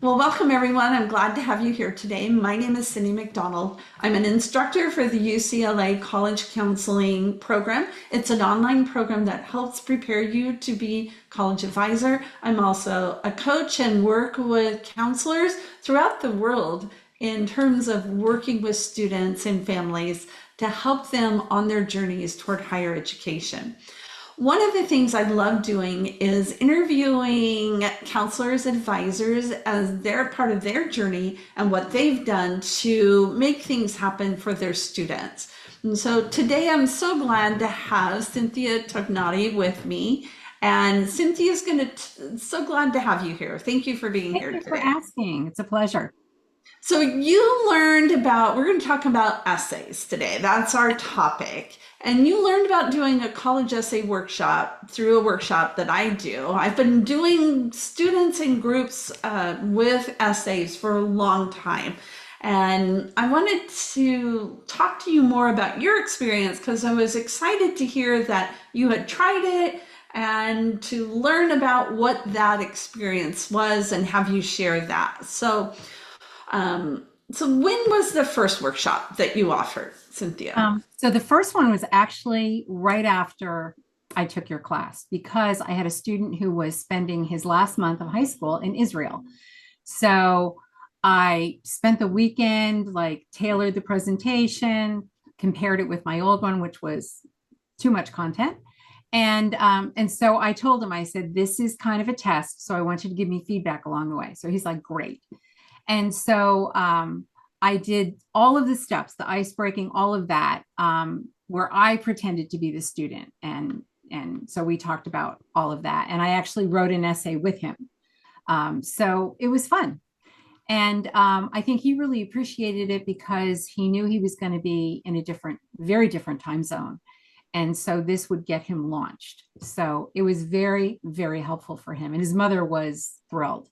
Well, welcome everyone. I'm glad to have you here today. My name is Cyndy McDonald. I'm an instructor for the UCLA College Counseling Program. It's an online program that helps prepare you to be college advisor. I'm also a coach and work with counselors throughout the world in terms of working with students and families to help them on their journeys toward higher education. One of the things I love doing is interviewing counselors, advisors as they're part of their journey and what they've done to make things happen for their students. And so today I'm so glad to have Cynthia Tognotti with me. And Cynthia is so glad to have you here. Thank you for being Thank here you for today. asking. It's a pleasure. So you learned about, we're going to talk about essays today. That's our topic. And you learned about doing a college essay workshop through a workshop that I do. I've been doing students in groups with essays for a long time. And I wanted to talk to you more about your experience because I was excited to hear that you had tried it and to learn about what that experience was and have you share that. So when was the first workshop that you offered, Cynthia? So the first one was actually right after I took your class because I had a student who was spending his last month of high school in Israel. So I spent the weekend, like tailored the presentation, compared it with my old one, which was too much content. And so I told him, I said, this is kind of a test. So I want you to give me feedback along the way. So he's like, great. And so I did all of the steps, the ice breaking, all of that, where I pretended to be the student. And so we talked about all of that. And I actually wrote an essay with him. So it was fun. And I think he really appreciated it because he knew he was going to be in a different, very different time zone. And so this would get him launched. So it was very, very helpful for him. And his mother was thrilled.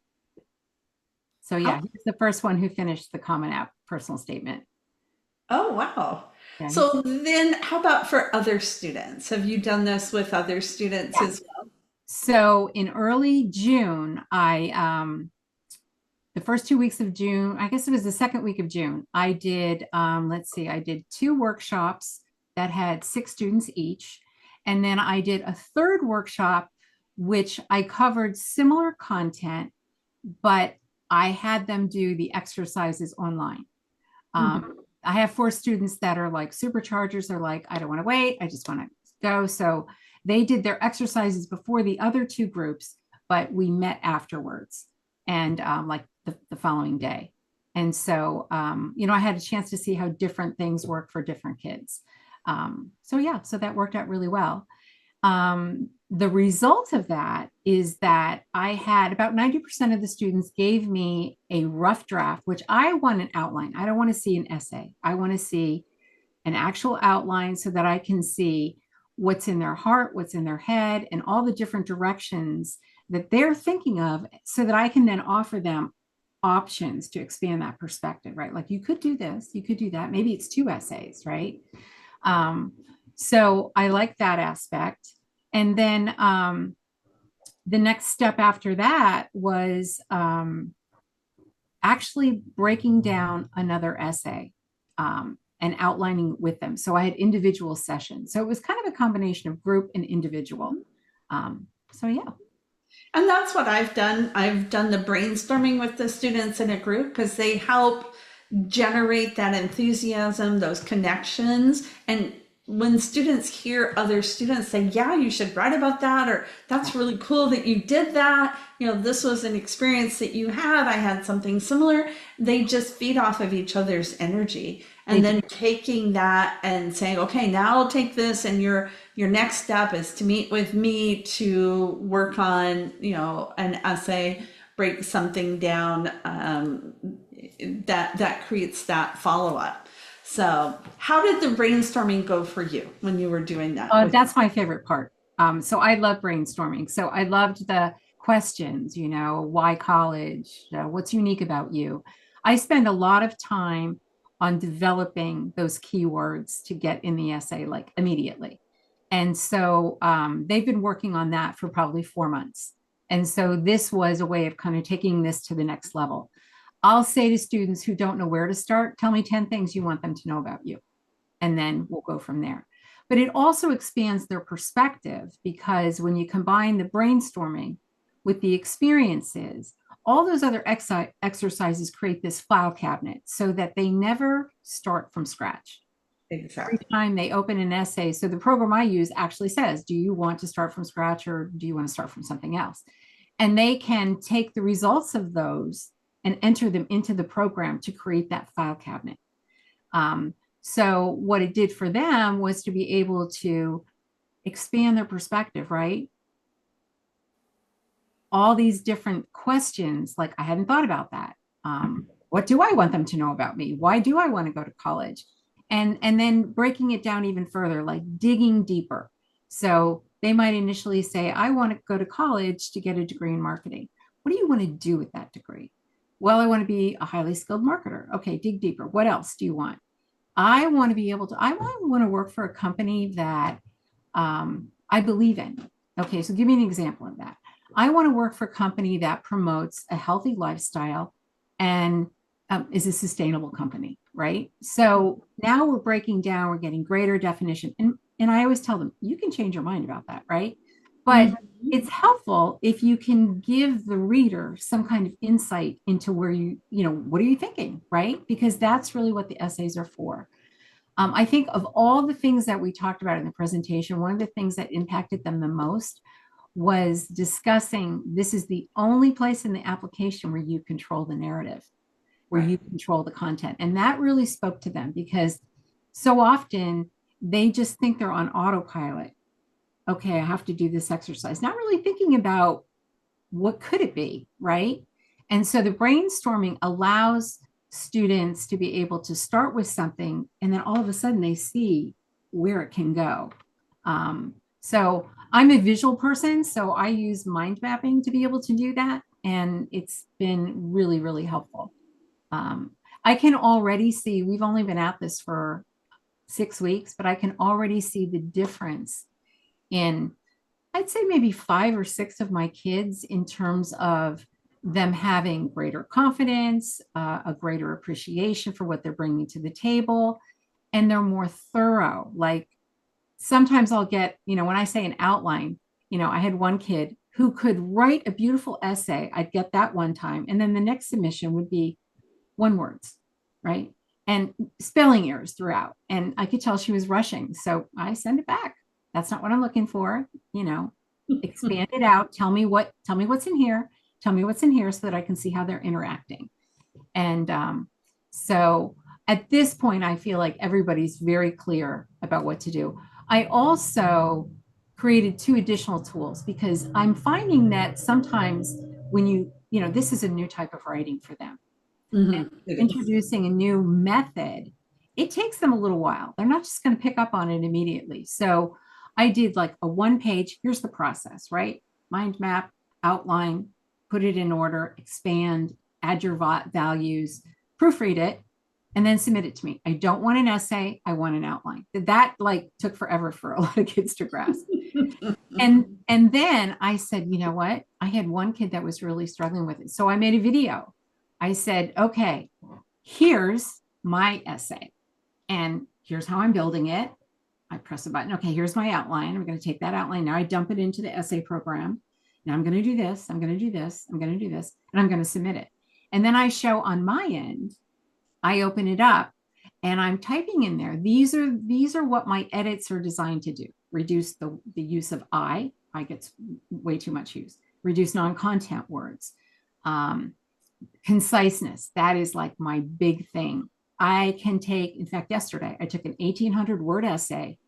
So How, yeah, he was the first one who finished the Common App personal statement. oh, wow. Yeah, So then how about for other students? Have you done this with other students yeah. as well? So in early June, the first 2 weeks of June, I guess it was the second week of June, I did, let's see, I did two workshops that had 6 students each. And then I did a third workshop, which I covered similar content, but I had them do the exercises online. Mhm. I have 4 students that are like superchargers. They're like, I don't want to wait. I just want to go. So they did their exercises before the other two groups, but we met afterwards and like the following day. And so, I had a chance to see how different things work for different kids. So yeah, so that worked out really well. The result of that is that I had about 90% of the students gave me a rough draft, which I want an outline. I don't want to see an essay. I want to see an actual outline so that I can see what's in their heart, what's in their head, and all the different directions that they're thinking of so that I can then offer them options to expand that perspective, right? Like you could do this, you could do that. Maybe it's 2 essays, right? Um, so I like that aspect. And then the next step after that was actually breaking down another essay and outlining with them. So I had individual sessions. So it was kind of a combination of group and individual. So yeah. And that's what I've done. I've done the brainstorming with the students in a group because they help generate that enthusiasm, those connections. And when students hear other students say, yeah, you should write about that, or that's really cool that you did that, this was an experience that you had, I had something similar, they just feed off of each other's energy. They And do. then taking that and saying, okay, now I'll take this, and your next step is to meet with me to work on, an essay, break something down, that creates that follow up. So, how did the brainstorming go for you when you were doing that with? That's my favorite part. So I love brainstorming. So I loved the questions, why college? What's unique about you? I spend a lot of time on developing those keywords to get in the essay like immediately. And so they've been working on that for probably 4 months. And so this was a way of kind of taking this to the next level. I'll say to students who don't know where to start, tell me 10 things you want them to know about you, and then we'll go from there. But it also expands their perspective, because when you combine the brainstorming with the experiences, all those other exercises create this file cabinet so that they never start from scratch. Every Exactly. time they open an essay, so the program I use actually says, do you want to start from scratch or do you want to start from something else? And they can take the results of those and enter them into the program to create that file cabinet. So what it did for them was to be able to expand their perspective, right? All these different questions, like I hadn't thought about that. What do I want them to know about me? Why do I want to go to college? And then breaking it down even further, like digging deeper. So they might initially say, I want to go to college to get a degree in marketing. What do you want to do with that degree? Well, I want to be a highly skilled marketer. Okay, dig deeper. What else do you want? I want to be able to, I want to work for a company that I believe in. Okay, so give me an example of that. I want to work for a company that promotes a healthy lifestyle and is a sustainable company, right? So now we're breaking down, we're getting greater definition. And I always tell them, you can change your mind about that, right? But Mhm. it's helpful if you can give the reader some kind of insight into where what are you thinking, right? Because that's really what the essays are for. I think of all the things that we talked about in the presentation, one of the things that impacted them the most was discussing this is the only place in the application where you control the narrative, where Right. you control the content. And that really spoke to them because so often they just think they're on autopilot. Okay, I have to do this exercise, not really thinking about what could it be, right? And so the brainstorming allows students to be able to start with something and then all of a sudden they see where it can go. So I'm a visual person, so I use mind mapping to be able to do that. And it's been really, really helpful. Um, I can already see, we've only been at this for 6 weeks, but I can already see the difference in, I'd say maybe 5 or 6 of my kids in terms of them having greater confidence, a greater appreciation for what they're bringing to the table, and they're more thorough. Like sometimes I'll get, when I say an outline, I had one kid who could write a beautiful essay. I'd get that one time. And then the next submission would be one words, right? And spelling errors throughout. And I could tell she was rushing. So I send it back. That's not what I'm looking for. Expand it out. Tell me what's in here. Tell me what's in here so that I can see how they're interacting. And so at this point, I feel like everybody's very clear about what to do. I also created 2 additional tools because I'm finding that sometimes when this is a new type of writing for them. Mhm. It is. Introducing a new method, it takes them a little while. They're not just going to pick up on it immediately. So I did like a 1-page, here's the process, right? Mind map, outline, put it in order, expand, add your values, proofread it, and then submit it to me. I don't want an essay. I want an outline. That like took forever for a lot of kids to grasp. And then I said, you know what? I had one kid that was really struggling with it. So I made a video. I said, okay, here's my essay and here's how I'm building it. I press a button. Okay, here's my outline. I'm going to take that outline. Now I dump it into the essay program. Now I'm going to do this. I'm going to do this. I'm going to do this. And I'm going to submit it. And then I show on my end, I open it up and I'm typing in there. These are what my edits are designed to do. Reduce the use of I gets way too much use. Reduce non-content words. Conciseness, that is like my big thing. I can take, in fact, yesterday I took an 1,800 word essay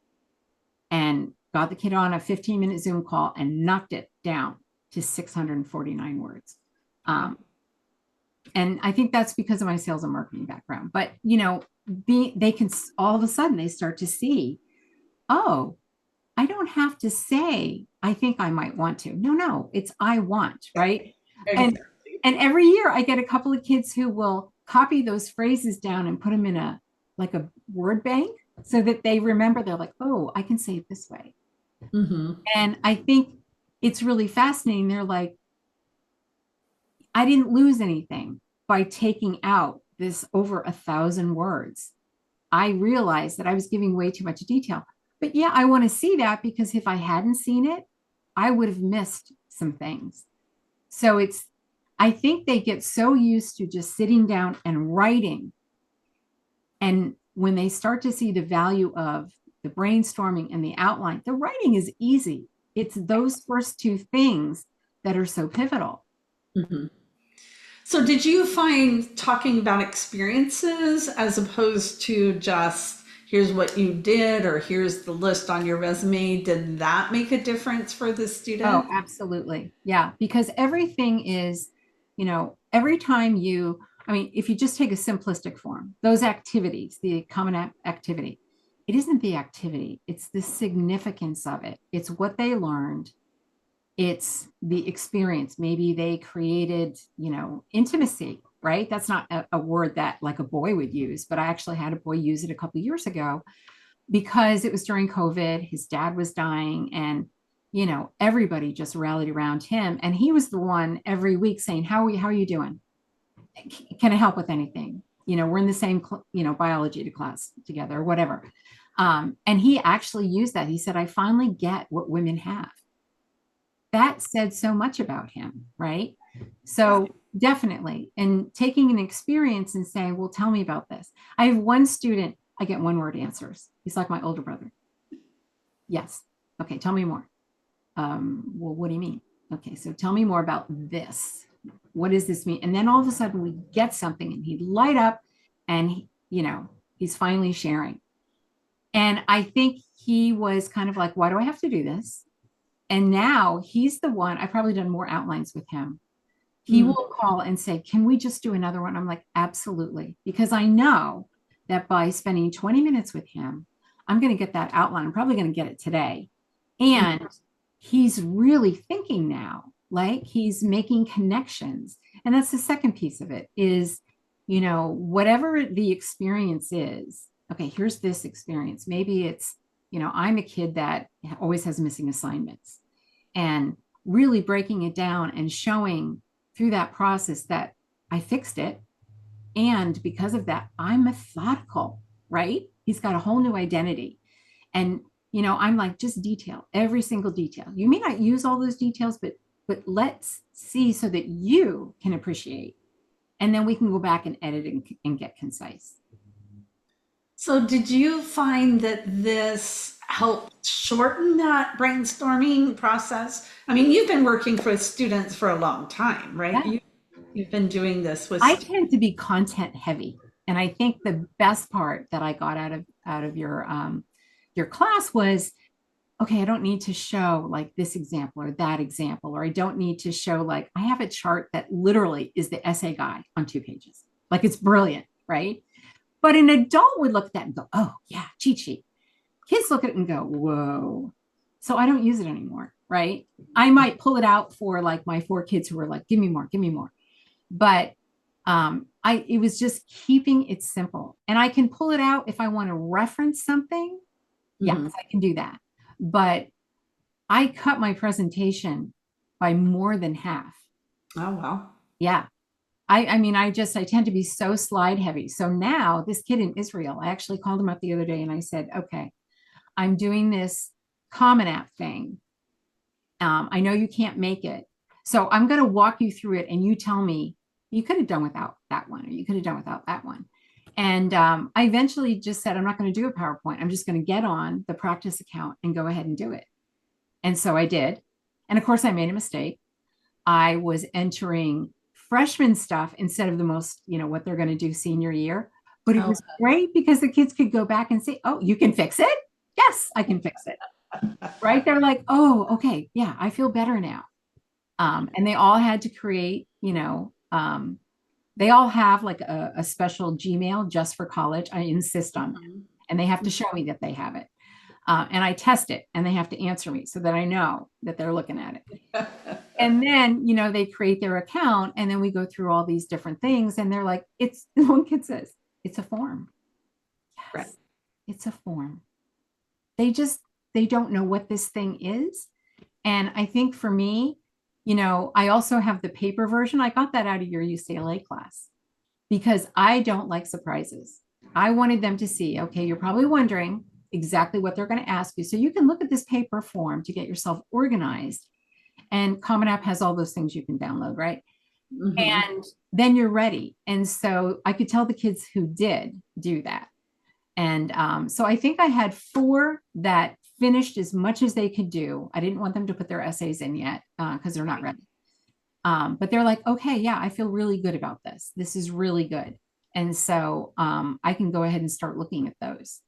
and got the kid on a 15-minute Zoom call and knocked it down to 649 words. And I think that's because of my sales and marketing background. But they can all of a sudden they start to see, oh, I don't have to say I think I might want to. No, it's I want, right? And Exactly. and every year I get a couple of kids who will copy those phrases down and put them in a word bank so that they remember. They're like, oh, I can say it this way. Mhm. And I think it's really fascinating. They're like, I didn't lose anything by taking out this over 1,000 words. I realized that I was giving way too much detail. But yeah, I want to see that because if I hadn't seen it, I would have missed some things. So I think they get so used to just sitting down and writing. And when they start to see the value of the brainstorming and the outline, the writing is easy. It's those first two things that are so pivotal. Mhm. So did you find talking about experiences as opposed to just here's what you did or here's the list on your resume, did that make a difference for the Oh, student? absolutely. Yeah. Because everything is, every time I mean, if you just take a simplistic form, those activities, the common activity, it isn't the activity, it's the significance of it. It's what they learned. It's the experience. Maybe they created, intimacy, right? That's not a word that like a boy would use, but I actually had a boy use it a couple of years ago because it was during COVID. His dad was dying, and everybody just rallied around him. And he was the one every week saying, how are you doing? Can I help with anything? We're in the same, biology class together or whatever. And he actually used that. He said, I finally get what women have. That said so much about him, right? Yeah. So definitely, and taking an experience and saying, well, tell me about this. I have one student, I get one word answers. He's like my older brother. Yes. Okay, tell me more. Well, what do you mean? Okay, so tell me more about this. What does this mean? And then all of a sudden we get something and he'd light up and he's finally sharing. And I think he was kind of like, why do I have to do this? And now he's the one, I've probably done more outlines with him. He Mm. will call and say, can we just do another one? I'm like, absolutely. Because I know that by spending 20 minutes with him, I'm going to get that outline. I'm probably going to get it today. And he's really thinking now, like he's making connections. And that's the second piece of it is, whatever the experience is, okay, here's this experience. Maybe it's, I'm a kid that always has missing assignments, and really breaking it down and showing through that process that I fixed it. And because of that, I'm methodical, right? He's got a whole new identity. And, I'm like, just detail, every single detail. You may not use all those details, but let's see so that you can appreciate. And then we can go back and edit and get concise. So did you find that this helped shorten that brainstorming process? I mean, you've been working with students for a long time, right? Yeah. You've been doing this with I students. tend to be content heavy. And I think the best part that I got out of your class was, okay, I don't need to show like this example or that example, or I don't need to show like I have a chart that literally is the essay guide on 2 pages. Like it's brilliant, right? But an adult would look at that and go, oh yeah, cheat sheet. Kids look at it and go, whoa. So I don't use it anymore, right? I might pull it out for like my 4 kids who are like, give me more, give me more. But it was just keeping it simple. And I can pull it out if I want to reference something. Yes, Mhm. I can do that. But I cut my presentation by more than half. Oh, wow. Yeah. I mean, I tend to be so slide heavy. So now this kid in Israel, I actually called him up the other day and I said, okay, I'm doing this Common App thing. I know you can't make it. So I'm going to walk you through it and you tell me you could have done without that one or you could have done without that one. And I eventually just said, I'm not going to do a PowerPoint. I'm just going to get on the practice account and go ahead and do it. And so I did. And of course, I made a mistake. I was entering freshman stuff instead of the most, what they're going to do senior year. But it Oh, was great because the kids could go back and say, oh, you can fix it? Yes, I can fix it. Right? They're like, oh, okay. Yeah, I feel better now. And they all had to create, they all have like a special Gmail just for college. I insist on that. mhm. And they have to show me that they have it. And I test it and they have to answer me so that I know that they're looking at it. And then, they create their account and then we go through all these different things. And they're like, one kid says, it's a form. Right. Yes, it's a form. They just, they don't know what this thing is. And I think for me, I also have the paper version. I got that out of your UCLA class because I don't like surprises. I wanted them to see, okay, you're probably wondering exactly what they're going to ask you. So you can look at this paper form to get yourself organized. And Common App has all those things you can download, right? Mhm. And then you're ready. And so I could tell the kids who did do that. And so I think I had four that finished as much as they could do. I didn't want them to put their essays in yet because they're not ready. But they're like, okay, yeah, I feel really good about this. This is really good. And so I can go ahead and start looking at those.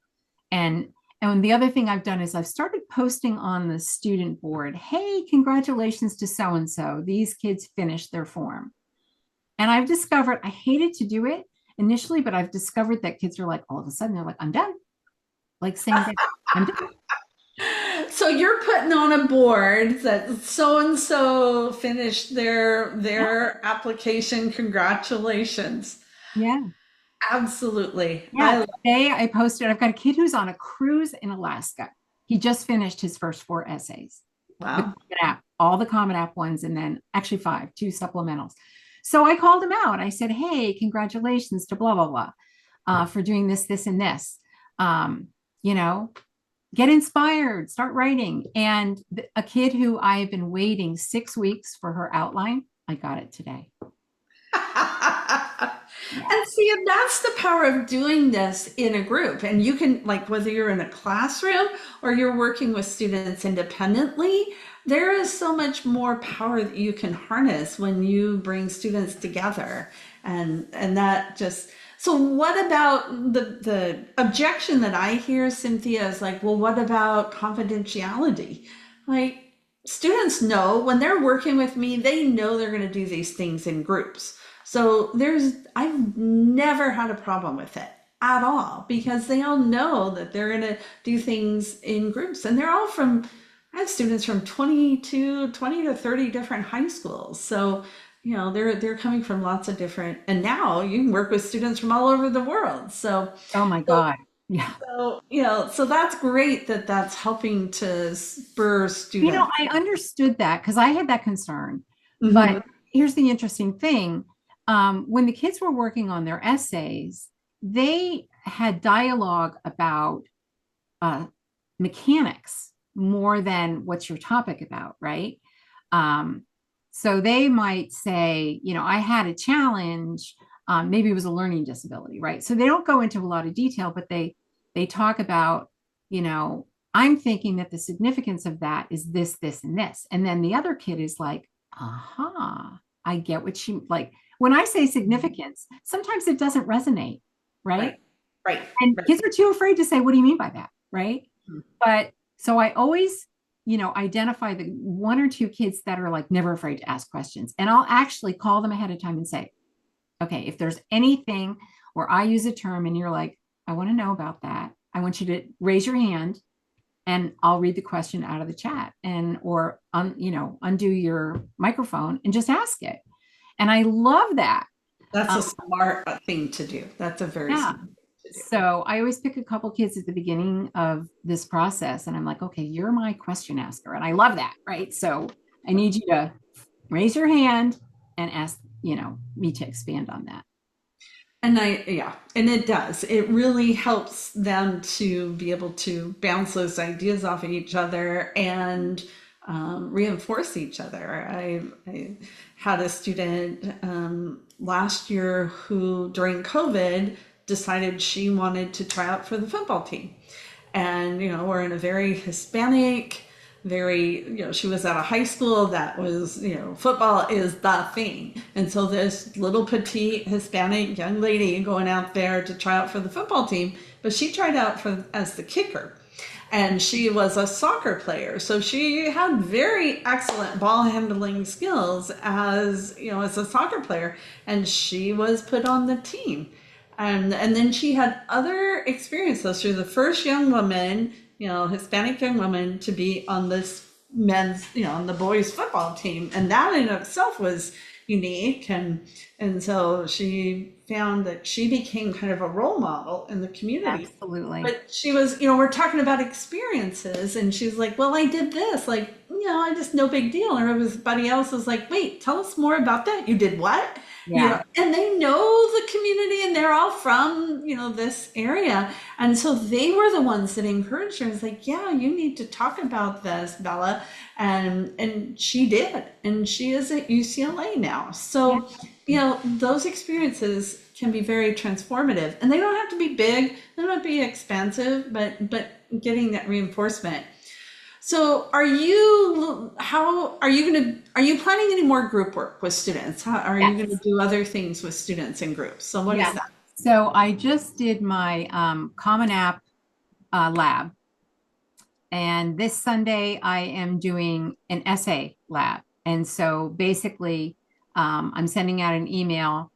And and the other thing I've done is I've started posting on the student board, hey, congratulations to so and so. These kids finished their form. And I've discovered I hated to do it initially, but I've discovered that kids are like, all of a sudden, they're like, I'm done. Like same day, I'm done. So you're putting on a board that so and so finished Yeah. their application. Congratulations. Yeah. Absolutely. Yeah. Today I posted, I've got a kid who's on a cruise in Alaska. He just finished his first four essays, the Wow. Common App, all the Common App ones, and then actually five, two supplementals. So I called him out. I said, hey, congratulations to blah, blah, blah for doing this, this, and this. Um, you know, get inspired, start writing. And a kid who I have been waiting 6 weeks for her outline, I got it today. Yeah. And see, and that's the power of doing this in a group. And you can, like, whether you're in a classroom or you're working with students independently, there is so much more power that you can harness when you bring students together. And that just, so what about the objection that I hear, Cynthia, is like, well, what about confidentiality? Like, students know when they're working with me, they know they're going to do these things in groups. So I've never had a problem with it at all because they all know that they're going to do things in groups and they're all I have students from 20 to 30 different high schools. So, they're coming from lots of different, and now you can work with students from all over the world. Oh my So, God. Yeah. so that's great that that's helping to spur students. I understood that because I had that concern. Mhm. But here's the interesting thing. When the kids were working on their essays, they had dialogue about uh, mechanics more than what's your topic about, right? Um, so they might say, I had a challenge. Maybe it was a learning disability, right? So they don't go into a lot of detail, but they talk about, you know, I'm thinking that the significance of that is this, this, and this. And then the other kid is like, aha, I get what she like. When I say significance, sometimes it doesn't resonate, right? Right, right, And right. kids are too afraid to say, what do you mean by that? Right. Mhm. But so I always, identify the one or two kids that are like never afraid to ask questions. And I'll actually call them ahead of time and say, okay, if there's anything where I use a term and you're like, I want to know about that, I want you to raise your hand and I'll read the question out of the chat or undo your microphone and just ask it. And I love that. That's Um, a smart thing to do. That's a very yeah. smart thing to do. So I always pick a couple kids at the beginning of this process and I'm like, okay, you're my question asker. And I love that. Right. So I need you to raise your hand and ask, me to expand on that. Yeah, and it does. It really helps them to be able to bounce those ideas off of each other and reinforce each other. I had a student last year who, during COVID, decided she wanted to try out for the football team. And, we're in a very Hispanic, she was at a high school that was, football is the thing. And so this little petite Hispanic young lady going out there to try out for the football team, but she tried out as the kicker. And she was a soccer player, so she had very excellent ball handling skills as a soccer player, and she was put on the team. And then she had other experiences. She was the first young woman, Hispanic young woman, to be on this men's, on the boys football team. And that in itself was, unique, and so she found that she became kind of a role model in the community. Absolutely. But she was, you know, we're talking about experiences, and she's like, "Well, I did this, like, you know, I just no big deal." And everybody else was like, "Wait, tell us more about that. You did what?" You Yeah. know, and they know the community, and they're all from, you know, this area, and so they were the ones that encouraged her. It's like, "Yeah, you need to talk about this, Bella," and she did, and she is at UCLA now. Yeah. So, you know, those experiences can be very transformative, and they don't have to be big, they don't have to be expensive, but getting that reinforcement. So are you planning any more group work with students? How are you going to Yes. do other things with students in groups? So what is Yes. that? So I just did my Common App lab. And this Sunday, I am doing an essay lab. And so basically, I'm sending out an email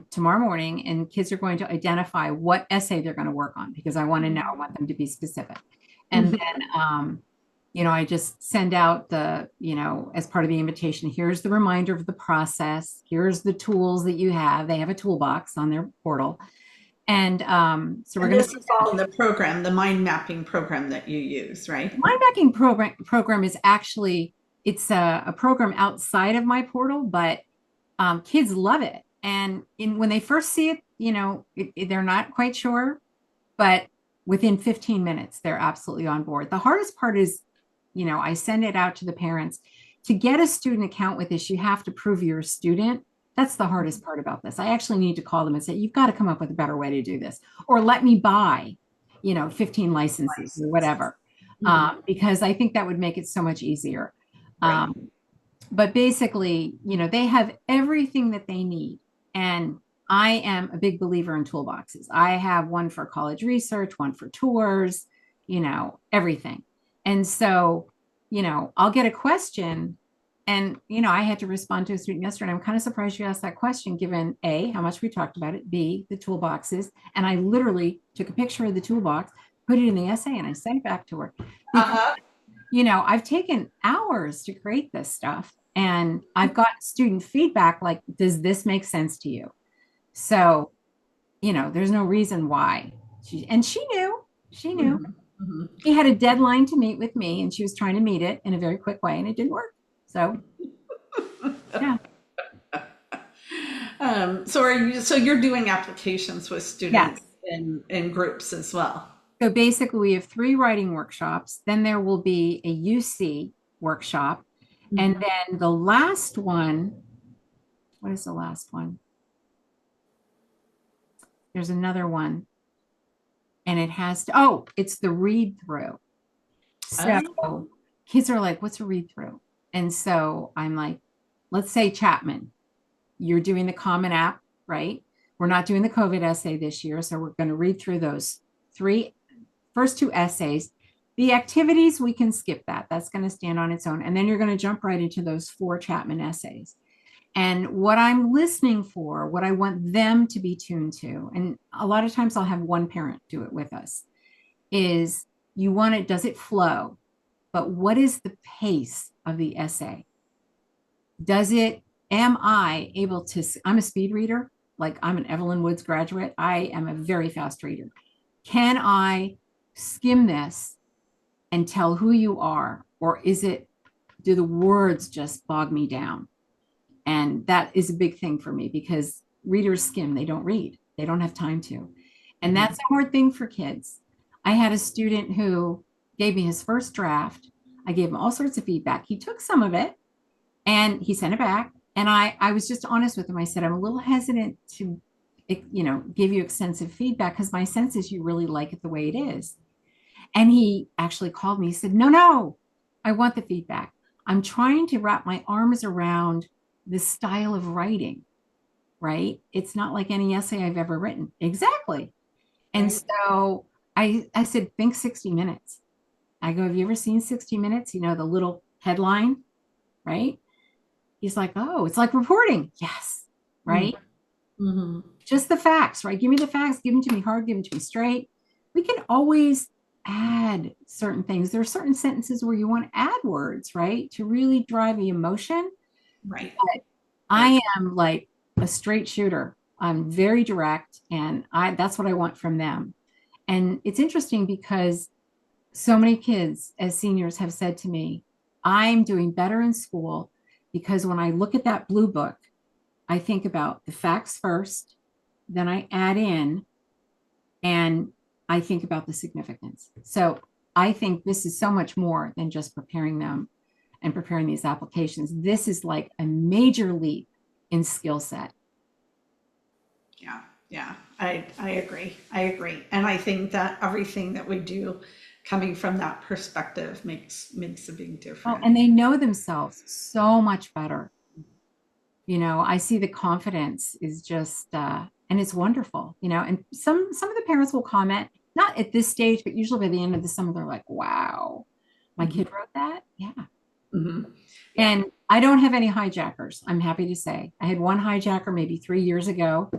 tomorrow morning, and kids are going to identify what essay they're going to work on because I want to know, I want them to be specific. And Mhm. then, I just send out as part of the invitation, here's the reminder of the process. Here's the tools that you have. They have a toolbox on their portal. And so we're And going to this is all in the program, the mind mapping program that you use, right? mind mapping program is actually it's a program outside of my portal, but kids love it. And when they first see it, they're not quite sure, but within 15 minutes, they're absolutely on board. The hardest part is, I send it out to the parents. To get a student account with this, you have to prove you're a student. That's the hardest part about this. I actually need to call them and say, you've got to come up with a better way to do this, or let me buy, 15 licenses or whatever, Mhm. because I think that would make it so much easier. Right. Um, but basically, they have everything that they need. And I am a big believer in toolboxes. I have one for college research, one for tours, everything. And so, I'll get a question and, I had to respond to a student yesterday. I'm kind of surprised you asked that question, given A, how much we talked about it, B, the toolboxes. And I literally took a picture of the toolbox, put it in the essay, and I sent it back to her because Uh-huh. I've taken hours to create this stuff and I've got student feedback like, does this make sense to you? So, there's no reason why. She knew, she knew. Mhm. Mhm. She had a deadline to meet with me and she was trying to meet it in a very quick way and it didn't work. So, yeah. So you're doing applications with Yes. students in groups as well. So basically, we have 3 writing workshops. Then there will be a UC workshop. And Mhm. then the last one, what is the last one? There's another one and it has to, it's the read through. Oh, So kids are like, what's a read through? And so I'm like, let's say Chapman, you're doing the Common App, right? We're not doing the COVID essay this year. So we're going to read through those three first 2 essays. The activities, we can skip that. That's going to stand on its own. And then you're going to jump right into those 4 Chapman essays. And what I'm listening for, what I want them to be tuned to, and a lot of times I'll have one parent do it with us, is you want it, does it flow? But what is the pace of the essay? Am I able to, I'm a speed reader, like I'm an Evelyn Woods graduate. I am a very fast reader. Can I skim this and tell who you are? Or do the words just bog me down? And that is a big thing for me because readers skim, they don't read, they don't have time to. And mhm. that's a hard thing for kids. I had a student who gave me his first draft. I gave him all sorts of feedback. He took some of it and he sent it back. And I was just honest with him. I said, I'm a little hesitant to, give you extensive feedback because my sense is you really like it the way it is. And he actually called me. He said, no, no, I want the feedback. I'm trying to wrap my arms around the style of writing, right? It's not like any essay I've ever written. Exactly. And Right. so I said, think 60 minutes. I go, have you ever seen 60 minutes? The little headline, right? He's like, oh, it's like reporting. Yes. Right. Mhm. Just the facts, right? Give me the facts, give them to me hard, give them to me straight. We can always add certain things. There are certain sentences where you want to add words, right? To really drive the emotion. Right. Right. I am like a straight shooter. I'm very direct, and that's what I want from them. And it's interesting because so many kids as seniors have said to me, I'm doing better in school because when I look at that blue book, I think about the facts first, then I add in, and I think about the significance. So I think this is so much more than just preparing them and preparing these applications. This is like a major leap in skill set. Yeah, yeah, I agree. I agree. And I think that everything that we do coming from that perspective makes a big Oh, difference. and they know themselves so much better. I see the confidence is just and it's wonderful, and some of the parents will comment, not at this stage, but usually by the end of the summer, they're like, wow, my Mhm, kid wrote that. Yeah. mhm. Yeah, And I don't have any hijackers, I'm happy to say. I had one hijacker maybe 3 years ago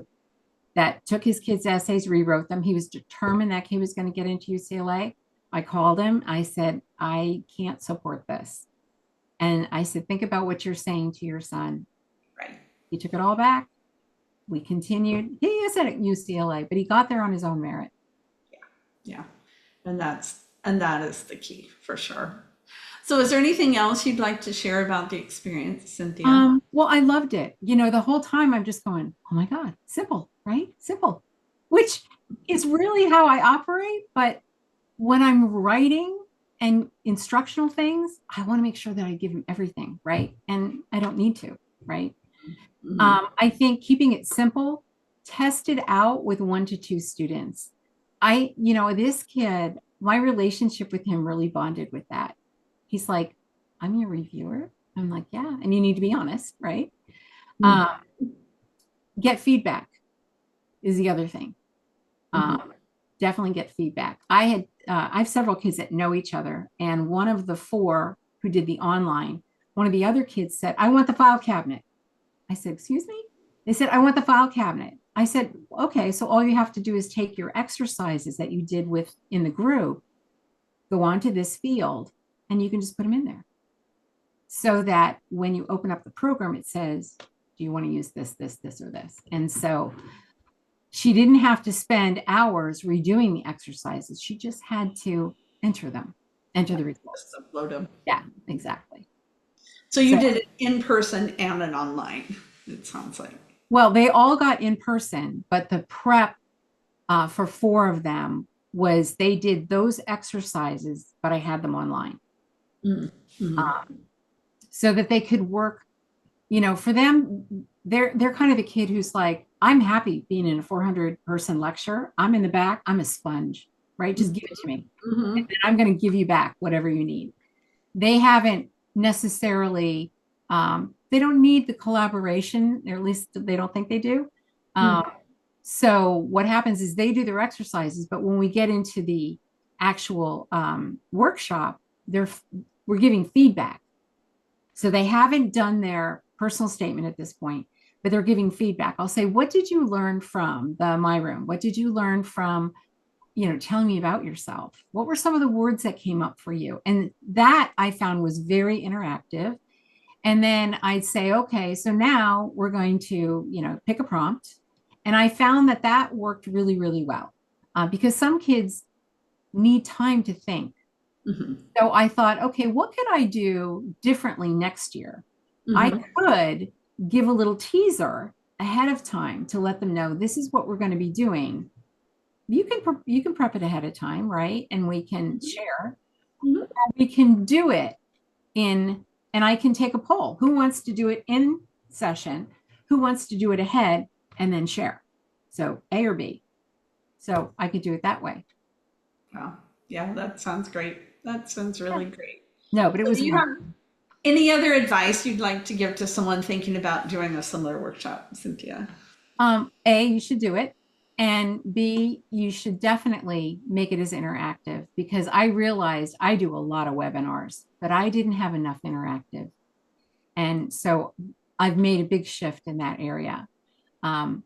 that took his kids' essays, rewrote them. He was determined that he was going to get into UCLA. I called him. I said, I can't support this. And I said, think about what you're saying to your son. right. He took it all back. We continued. He is at UCLA, but he got there on his own merit. Yeah. And that is the key for sure. So is there anything else you'd like to share about the experience, Cynthia? Well, I loved it. The whole time I'm just going, oh my God, simple, right? Simple, which is really how I operate. But when I'm writing and instructional things, I want to make sure that I give them everything, right? And I don't need to, right? Mhm. I think keeping it simple, test it out with 1 to 2 students. This kid, my relationship with him really bonded with that. He's like, I'm your reviewer. I'm like, yeah. And you need to be honest, right? Mhm. Um, get feedback is the other thing. Mhm. Um, definitely get feedback. I have several kids that know each other, and one of the 4 who did the online, one of the other kids said, I want the file cabinet. I said, excuse me? They said, I want the file cabinet. I said, okay, so all you have to do is take your exercises that you did with in the group, go onto this field, and you can just put them in there. So that when you open up the program, it says, do you want to use this, this, or this? And so she didn't have to spend hours redoing the exercises. She just had to enter them, enter the Just results. upload them. Yeah, exactly. So you So, did it in person and an online, it sounds like. well, they all got in person, but the prep for 4 of them was they did those exercises, but I had them online Mhm. so that they could work. For them, they're kind of a kid who's like, I'm happy being in a 400-person lecture. I'm in the back. I'm a sponge, right? Just give it to me, and Mhm. then I'm going to give you back whatever you need. They haven't necessarily. They don't need the collaboration, or at least they don't think they do. Mhm. Um, So what happens is they do their exercises, but when we get into the actual workshop, we're giving feedback. So they haven't done their personal statement at this point, but they're giving feedback. I'll say, what did you learn from the My Room? What did you learn from, telling me about yourself? What were some of the words that came up for you? And that I found was very interactive. And then I'd say, okay, so now we're going to, pick a prompt. And I found that that worked really, really well because some kids need time to think. Mhm. So I thought, okay, what could I do differently next year? I Mhm. could give a little teaser ahead of time to let them know this is what we're going to be doing. You can prep it ahead of time, right? And we can share. Mhm. We can do it in, and I can take a poll. Who wants to do it in session? Who wants to do it ahead and then share? So A or B. So I could do it that way. Wow. Yeah, that sounds great. That sounds Yeah. really great. No, but it So was do you have wonderful. any other advice you'd like to give to someone thinking about doing a similar workshop, Cynthia? A, you should do it. And B, you should definitely make it as interactive because I realized I do a lot of webinars, but I didn't have enough interactive. And so I've made a big shift in that area. Um,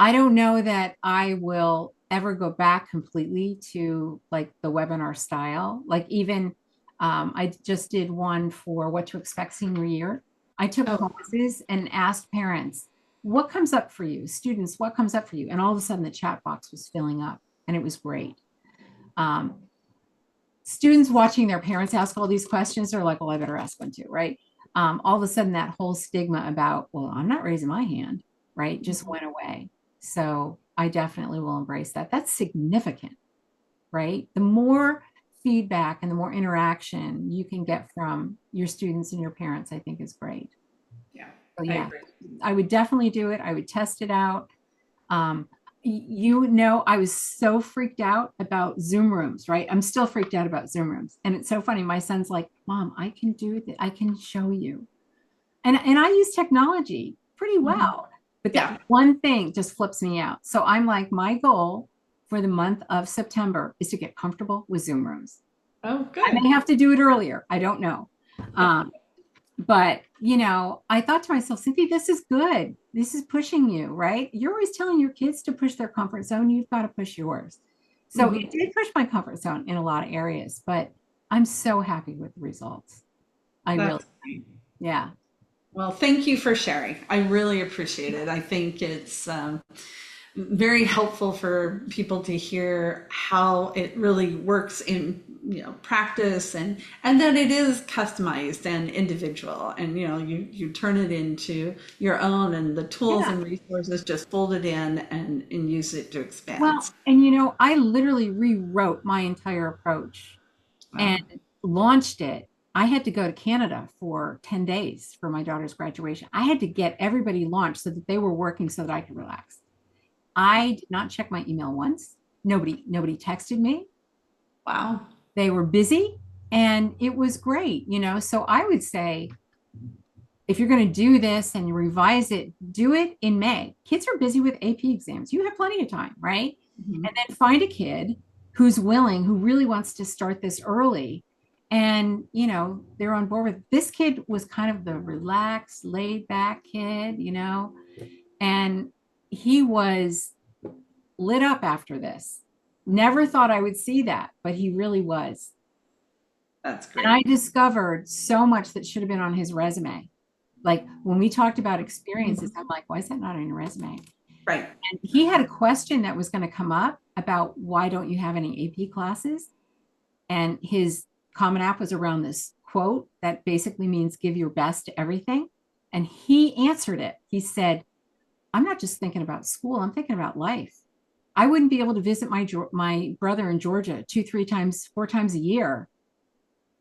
I don't know that I will ever go back completely to like the webinar style. Like even I just did one for what to expect senior year. I took Oh, quizzes and asked parents, what comes up for you? Students, what comes up for you? And all of a sudden the chat box was filling up and it was great. Um, Students watching their parents ask all these questions are like, well, I better ask one too, right? All of a sudden that whole stigma about, well, I'm not raising my hand, right, just went away. So I definitely will embrace that. That's significant, right? The more feedback and the more interaction you can get from your students and your parents, I think is great. yeah, So I yeah, agree. I would definitely do it. I would test it out. Um, I was so freaked out about Zoom rooms, right? I'm still freaked out about Zoom rooms. And it's so funny. My son's like, Mom, I can do that. I can show you. And I use technology pretty Mhm. well, but Yeah. that one thing just flips me out. So I'm like, my goal for the month of September is to get comfortable with Zoom rooms. Oh, I may good. have to do it earlier. I don't know. Um, but, I thought to myself, Cynthia, this is good. This is pushing you, right? You're always telling your kids to push their comfort zone. You've got to push yours. So Mhm. it did push my comfort zone in a lot of areas, but I'm so happy with the results. I really, That's great. yeah. Well, thank you for sharing. I really appreciate it. I think it's very helpful for people to hear how it really works in practice, and that it is customized and individual, and you turn it into your own, and the tools Yeah. and resources just fold it in and use it to expand. Well, and I literally rewrote my entire approach and Wow. launched it. I had to go to Canada for 10 days for my daughter's graduation. I had to get everybody launched so that they were working so that I could relax. I did not check my email once. Nobody texted me. Wow. They were busy and it was great. So I would say if you're going to do this and revise it, do it in May. Kids are busy with AP exams. You have plenty of time, right? Mhm. And then find a kid who's willing, who really wants to start this early. And, they're on board with this kid was kind of the relaxed, laid back kid, and he was lit up after this. Never thought I would see that, but he really was. That's And I great. discovered so much that should have been on his resume. Like when we talked about experiences, Mhm. I'm like, why is that not on your resume? Right. And he had a question that was going to come up about why don't you have any AP classes? And his Common App was around this quote that basically means give your best to everything. And he answered it. He said, I'm not just thinking about school, I'm thinking about life. I wouldn't be able to visit my brother in Georgia 2, 3 times, 4 times a year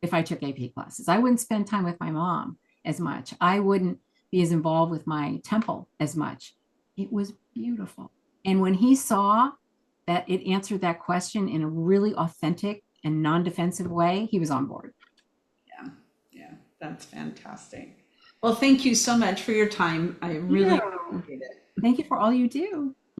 if I took AP classes. I wouldn't spend time with my mom as much. I wouldn't be as involved with my temple as much. It was beautiful. And when he saw that it answered that question in a really authentic and non-defensive way, he was on board. Yeah. Yeah. That's fantastic. Well, thank you so much for your time. I Yeah. really appreciate it. Thank you for all you do.